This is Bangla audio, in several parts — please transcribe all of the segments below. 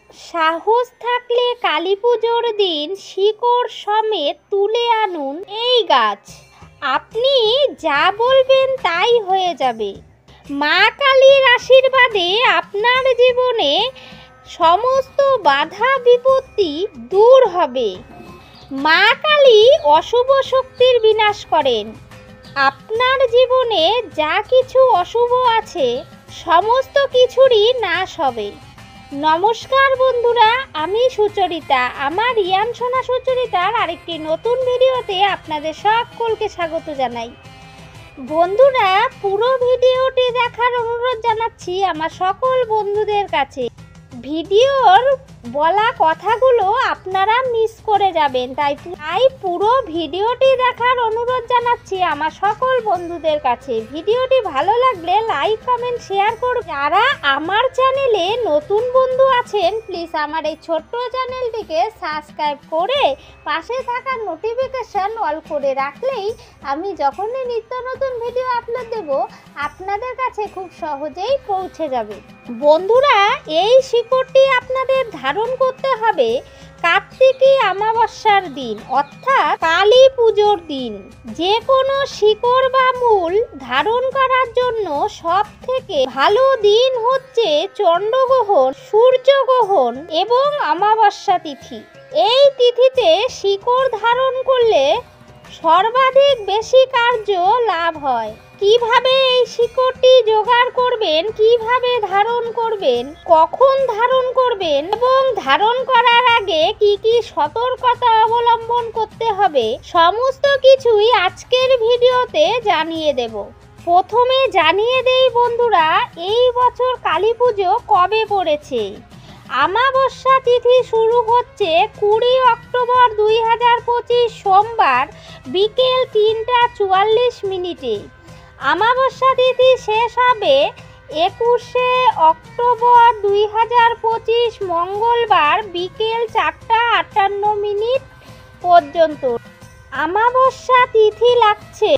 সাহস থাকলে কালী পুজোর দিন শিকড় সমেত তুলে আনুন এই গাছ। আপনি যা বলবেন তাই হয়ে যাবে। মা কালীর আশীর্বাদে আপনার জীবনে সমস্ত বাধা বিপত্তি দূর হবে। মা কালী অশুভ শক্তির বিনাশ করেন। আপনার জীবনে যা কিছু অশুভ আছে সমস্ত কিছুরই নাশ হবে। নমস্কার বন্ধুরা, আমি সুচরিতা। আমার রিয়ান সোনা সুচরিতার আরেকটি নতুন ভিডিওতে আপনাদের সকলকে স্বাগত জানাই। বন্ধুরা, পুরো ভিডিওটি দেখার অনুরোধ জানাচ্ছি আমার সকল বন্ধুদের কাছে। ভিডিওর বলা কথাগুলো আপনারা মিস করে যাবেন, তাই পুরো ভিডিওটি দেখার অনুরোধ জানাচ্ছি আমার সকল বন্ধুদের কাছে। ভিডিওটি ভালো লাগলে লাইক কমেন্ট শেয়ার করুন। যারা আমার চ্যানেলে নতুন বন্ধু আছেন প্লিজ আমার এই ছোট্ট চ্যানেলটিকে সাবস্ক্রাইব করে পাশে থাকা নোটিফিকেশন অল করে রাখলেই আমি যখনই নিত্য নতুন ভিডিও আপলোড দেব আপনাদের কাছে খুব সহজেই পৌঁছে যাবে। বন্ধুরা, এই শিকড়টি আপনাদের ধারণ করতে হবে কার্তিকী অমাবস্যার দিন, অর্থাৎ কালী পুজোর দিন। যে কোনো শিকড় বা মূল ধারণ করার জন্য সব থেকে ভালো দিন হচ্ছে চন্দ্রগ্রহণ, সূর্যগ্রহণ এবং অমাবস্যা তিথি। এই তিথিতে শিকড় ধারণ করলে সর্বাধিক বেশি কার্য লাভ হয়। কিভাবে এই শিকড়টি জোগাড় করবেন, কিভাবে ধারণ করবেন, কখন ধারণ করবেন এবং ধারণ করার আগে কি কি সতর্কতা অবলম্বন করতে হবে সমস্ত কিছুই আজকের ভিডিওতে জানিয়ে দেব। প্রথমে জানিয়ে দেই বন্ধুরা, এই বছর কালী পুজো কবে পড়েছে। অমাবস্যা তিথি শুরু হচ্ছে 20 অক্টোবর 2025 সোমবার বিকেল 3টা 44 মিনিটে। অমাবস্যা তিথি শেষ হবে 21 অক্টোবর 2025 মঙ্গলবার বিকেল 4টা 58 মিনিট পর্যন্ত। অমাবস্যা তিথি লাগছে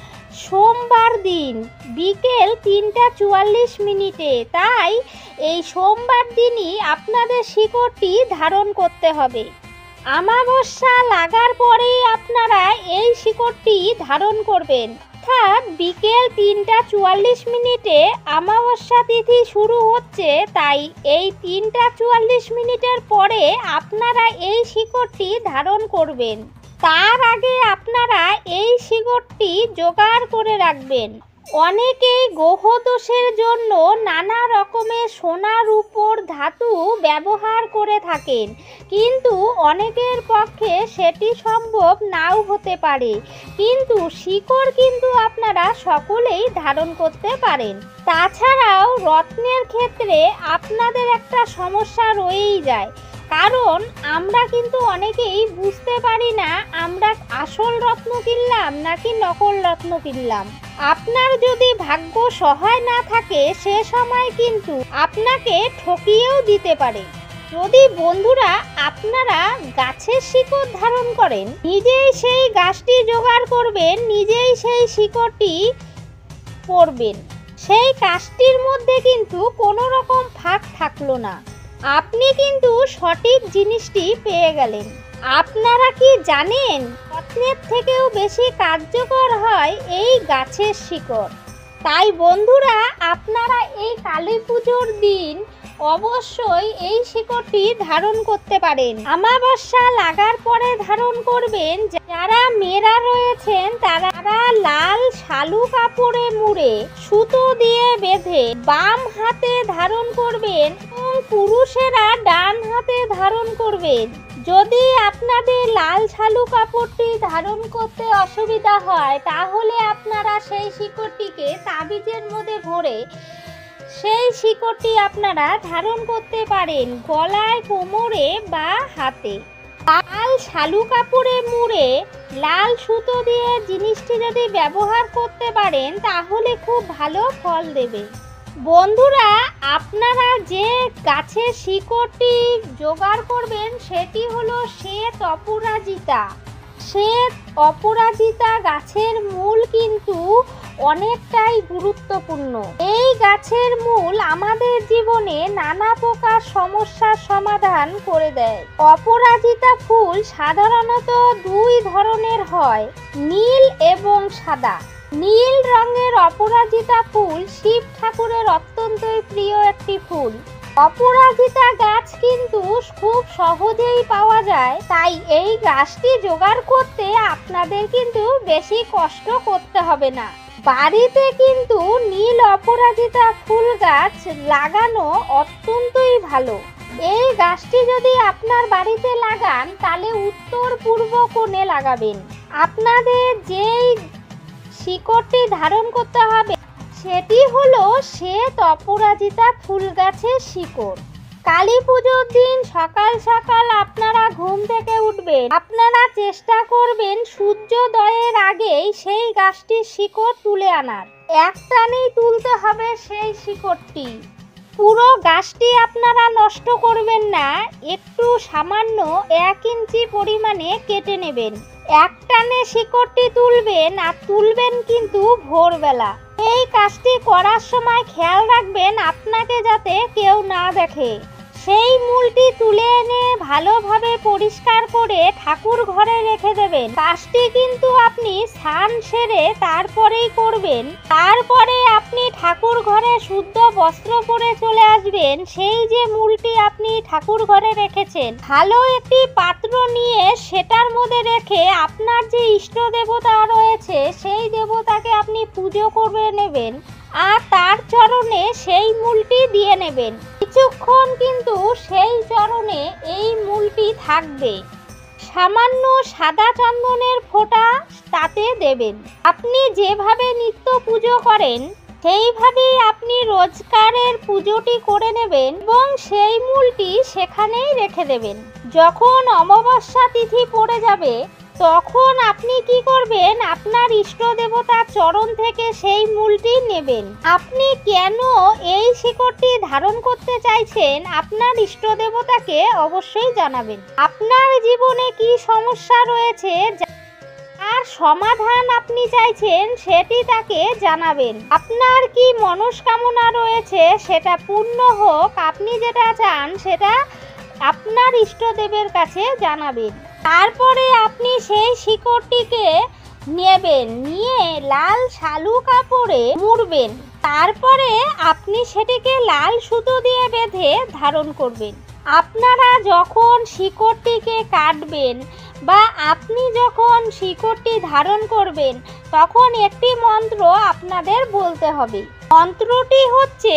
সোমবার দিন বিকেল 3টা 44 মিনিটে, তাই এই সোমবার দিনই আপনাদের শিকড়টি ধারণ করতে হবে। অমাবস্যা লাগার পরেই আপনারা এই শিকড়টি ধারণ করবেন, অর্থাৎ বিকেল 3টা 44 মিনিটে অমাবস্যা তিথি শুরু হচ্ছে, তাই এই 3টা 44 মিনিটের পরে আপনারা এই শিকড়টি ধারণ করবেন। তার আগে আপনারা এই শিকড়টি জোগাড় করে রাখবেন। অনেকেই গ্রহ দোষের জন্য নানা রকমের সোনা রূপোর ধাতু ব্যবহার করে থাকেন, কিন্তু অনেকের পক্ষে সেটি সম্ভব নাও হতে পারে, কিন্তু শিকড় কিন্তু আপনারা সকলেই ধারণ করতে পারেন। তাছাড়াও রত্নের ক্ষেত্রে আপনাদের একটা সমস্যা রয়েই যায়, কারণ আমরা কিন্তু অনেকেই বুঝতে পারি না আমরা আসল রত্ন কিনলাম নাকি নকল রত্ন কিনলাম। আপনার যদি ভাগ্য সহায় না থাকে সে সময় কিন্তু আপনাকে ঠকিয়েও দিতে পারে। যদি বন্ধুরা আপনারা গাছের শিকড় ধারণ করেন, নিজেই সেই গাছটি জোগাড় করবেন, নিজেই সেই শিকড়টি পরবেন, সেই গাছটির মধ্যে কিন্তু কোনো রকম ফাঁক থাকলো না, আপনি কিন্তু সঠিক জিনিসটি পেয়ে গেলেন। আপনারা কি জানেন রত্নের থেকেও বেশি কার্যকর হয় এই গাছের শিকড়? তাই বন্ধুরা আপনারা এই কালী পুজোর দিন অবশ্যই এই শিকড়টি ধারণ করতে পারেন। অমাবস্যা লাগার পরে ধারণ করবেন। যারা মেয়েরা রয়েছেন তারা লাল শালু কাপড়ে মুড়ে সুতো দিয়ে বেঁধে বাম হাতে ধারণ করবেন এবং পুরুষেরা ডান হাতে ধারণ করবেন। যদি আপনাদের লাল শালু কাপড়টি ধারণ করতে অসুবিধা হয় তাহলে আপনারা সেই শিকড়টিকে তাবিজের মধ্যে ভরে সেই শিকড়টি আপনারা ধারণ করতে পারেন গলায়, কোমরে বা হাতে। লাল শালু কাপড়ে মুড়ে লাল সুতো দিয়ে জিনিসটি যদি ব্যবহার করতে পারেন তাহলে খুব ভালো ফল দেবে। বন্ধুরা আপনারা যে গাছের শিকড়টি জোগাড় করবেন সেটি হলো শ্বেত অপরাজিতা। শ্বেত অপরাজিতা গাছের মূল কিন্তু অনেকটাই গুরুত্বপূর্ণ। এই গাছের মূল আমাদের জীবনে নানা প্রকার সমস্যার সমাধান করে দেয়। অপরাজিতা ফুল সাধারণত দুই ধরনের হয়, নীল এবং সাদা। নীল রঙের অপরাজিতা ফুল শিব ঠাকুরের অত্যন্তই প্রিয় একটি ফুল। অপরাজিতা গাছ কিন্তু খুব সহজেই পাওয়া যায়, তাই এই গাছটি জোগাড় করতে আপনাদের কিন্তু বেশি কষ্ট করতে হবে না। বাড়িতে কিন্তু নীল অপরাজিতা ফুল গাছ লাগানো অত্যন্তই ভালো। এই গাছটি যদি আপনার বাড়িতে লাগান তাহলে উত্তর পূর্ব কোণে লাগাবেন। আপনাদের যেই শিকড়টি ধারণ করতে হবে সেটি হলো শ্বেত অপরাজিতা ফুল গাছের শিকড়। কালী পুজোর দিন সকাল সকাল আপনারা ঘুম থেকে উঠবেন, আপনারা চেষ্টা করবেন সূর্যোদয়ের আগেই সেই গাছটির শিকড় তুলে আনার। এক টানেই তুলতে হবে সেই শিকড়টি। পুরো গাছটি আপনারা নষ্ট করবেন না, একটু সামান্য 1 ইঞ্চি পরিমাণে কেটে নেবেন। এক টানে শিকড়টি তুলবেন, আর তুলবেন কিন্তু ভোরবেলা। এই কাজটি করার সময় খেয়াল রাখবেন আপনাকে যাতে কেউ না দেখে। সেই মূলটি তুলে এনে ভালোভাবে পরিষ্কার করে ঠাকুর ঘরে রেখে দেবেন। কাজটি কিন্তু আপনি স্নান সেরে তারপরেই করবেন। তারপরে আপনি ঠাকুর ঘরে শুদ্ধ বস্ত্র পরে চলে আসবেন। সেই যে মূলটি আপনি ঠাকুর ঘরে রেখেছেন, ভালো একটি পাত্র নিয়ে সেটার মধ্যে রেখে আপনার যে ইষ্ট দেবতা রয়েছে সেই দেবতাকে আপনি পুজো করে নেবেন, আর তার চরণে সেই মূলটি দিয়ে নেবেন। কিছুক্ষণ কিন্তু সেই চরণে এই মূলটি থাকবে। সামান্য সাদা চন্দনের ফোঁটা তাতে দেবেন। আপনি যেভাবে নিত্য পুজো করেন সেইভাবেই আপনি রোজকারের পুজোটি করে নেবেন এবং সেই মূলটি সেখানেই রেখে দেবেন। যখন অমাবস্যা তিথি পড়ে যাবে তখন আপনি কি করবেন, আপনার ইষ্ট দেবতার চরণ থেকে সেই মূলটি নেবেন। আপনি কেন এই শিকড়টি ধারণ করতে চাইছেন আপনার ইষ্ট দেবতাকে অবশ্যই জানাবেন। আপনার জীবনে কি সমস্যা রয়েছে, আর সমাধান আপনি চাইছেন সেটি তাকে জানাবেন। আপনার কি মনস্কামনা রয়েছে সেটা পূর্ণ হোক, আপনি যেটা চান সেটা আপনার ইষ্টদেবের কাছে জানাবেন। তারপরে আপনি সেই শিকড়টিকে নেবেন, নিয়ে লাল শালু কাপড়ে মুড়বেন। তারপরে আপনি সেটিকে লাল সুতো দিয়ে বেঁধে ধারণ করবেন। আপনারা যখন শিকড়টিকে কাটবেন বা আপনি যখন শিকড়টি ধারণ করবেন তখন একটি মন্ত্র আপনাদের বলতে হবে। মন্ত্রটি হচ্ছে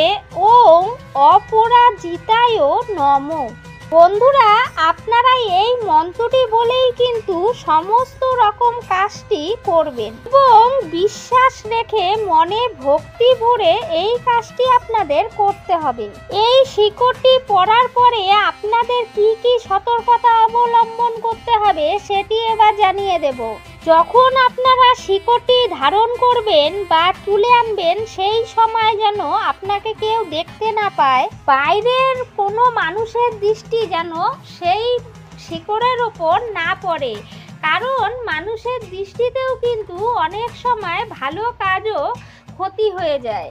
ওম অপরাজিতায় নমঃ। বন্ধুরা, আপনারা এই মন্ত্রটি বলেই কিন্তু সমস্ত রকম কাজটি করবেন এবং বিশ্বাস রেখে মনে ভক্তি ভরে এই কাজটি আপনাদের করতে হবে। এই শিকড়টি পরার পরে আপনাদের কি কি সতর্কতা অবলম্বন করতে হবে সেটি এবার জানিয়ে দেব। যখন আপনারা শিকড়টি ধারণ করবেন বা তুলে আনবেন সেই সময় যেন আপনাকে কেউ দেখতে না পায়, বাইরের কোনো মানুষের দৃষ্টি যেন সেই শিকড়ের ওপর না পড়ে, কারণ মানুষের দৃষ্টিতেও কিন্তু অনেক সময় ভালো কাজও ক্ষতি হয়ে যায়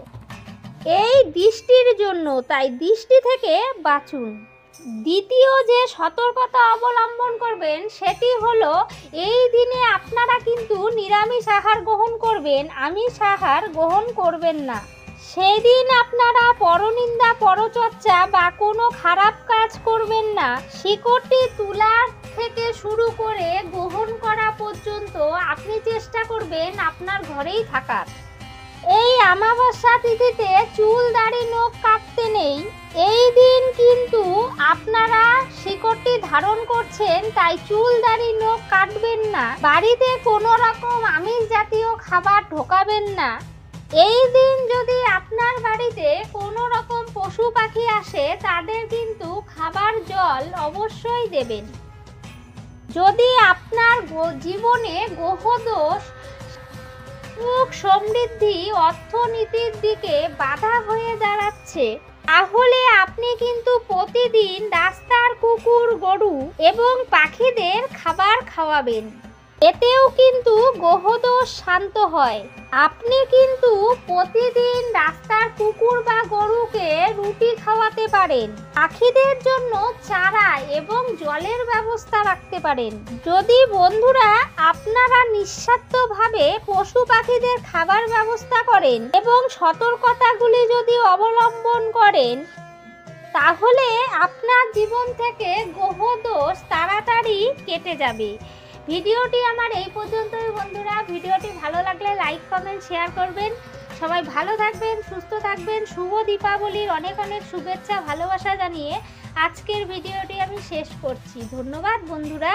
এই দৃষ্টির জন্য, তাই দৃষ্টি থেকে বাঁচুন। দ্বিতীয় যে সতর্কতা অবলম্বন করবেন সেটি হলো এই দিনে আপনারা কিন্তু নিরামিষ আহার গ্রহণ করবেন, আমিষ আহার গ্রহণ করবেন না। সেদিন আপনারা পরনিন্দা পরচর্চা বা কোনো খারাপ কাজ করবেন না। শিকড়টি তোলার থেকে শুরু করে গ্রহণ করা পর্যন্ত আপনি চেষ্টা করবেন আপনার ঘরেই থাকার। এই অমাবস্যা তিথিতে চুল দাড়ি নখ কাটতে নেই। এই দিন কিন্তু আপনারা শিকড়টি ধারণ করছেন তাই চুল দাড়ি নখ কাটবেন না। বাড়িতে কোনো রকম আমিষ জাতীয় খাবার ঢোকাবেন না। এই দিন যদি আপনার বাড়িতে কোনো রকম পশু পাখি আসে তাদের কিন্তু খাবার জল অবশ্যই দেবেন। যদি আপনার জীবনে গ্রহদোষ, সুখ সমৃদ্ধি, অর্থনীতির দিকে বাধা হয়ে দাঁড়াচ্ছে তাহলে আপনি কিন্তু প্রতিদিন রাস্তার কুকুর, গরু এবং পাখিদের খাবার খাওয়াবেন। এতেও কিন্তু গ্রহদোষ শান্ত হয়। আপনি কিন্তু প্রতিদিন রাস্তার কুকুর বা গরুকে রুটি খাওয়াতে পারেন। পাখিদের জন্য চারা এবং জলের ব্যবস্থা রাখতে পারেন। যদি বন্ধুরা আপনারা নিঃস্বার্থভাবে পশু পাখিদের খাবার ব্যবস্থা করেন এবং সতর্কতাগুলি যদি অবলম্বন করেন, তাহলে আপনার জীবন থেকে গ্রহদোষ তাড়াতাড়ি কেটে যাবে। ভিডিওটি আমার এই পর্যন্তই বন্ধুরা। ভিডিওটি ভালো লাগলে লাইক কমেন্ট শেয়ার করবেন। সবাই ভালো থাকবেন, সুস্থ থাকবেন। শুভ দীপাবলির অনেক অনেক শুভেচ্ছা ভালোবাসা জানিয়ে আজকের ভিডিওটি আমি শেষ করছি। ধন্যবাদ বন্ধুরা।